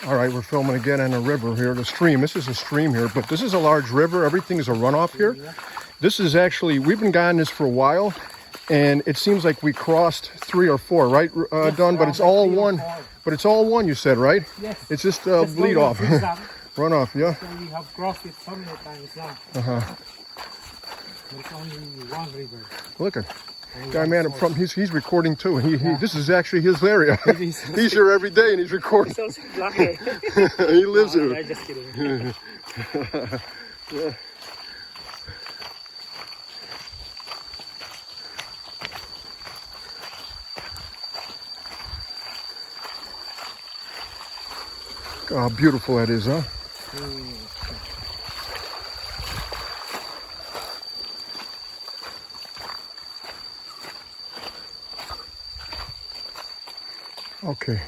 All right, we're filming again on a river here, the stream. This is a stream here, but this is a large river. Everything is a runoff here. This is actually, we've been on this for a while, and it seems like we crossed 3 or 4, right, Yes, Don? But it's all one. 3 or 4. But it's all one, you said, right? Yes. It's just That's bleed going off, to Susan. runoff, yeah. So we have crossed it so many times now. There's only one river. Look at guy, man, from he's recording too. He this is actually his area. He's here every day and he's recording. also blogger. He lives No, here. I'm just kidding. Yeah. Oh, how beautiful that is, huh? Okay.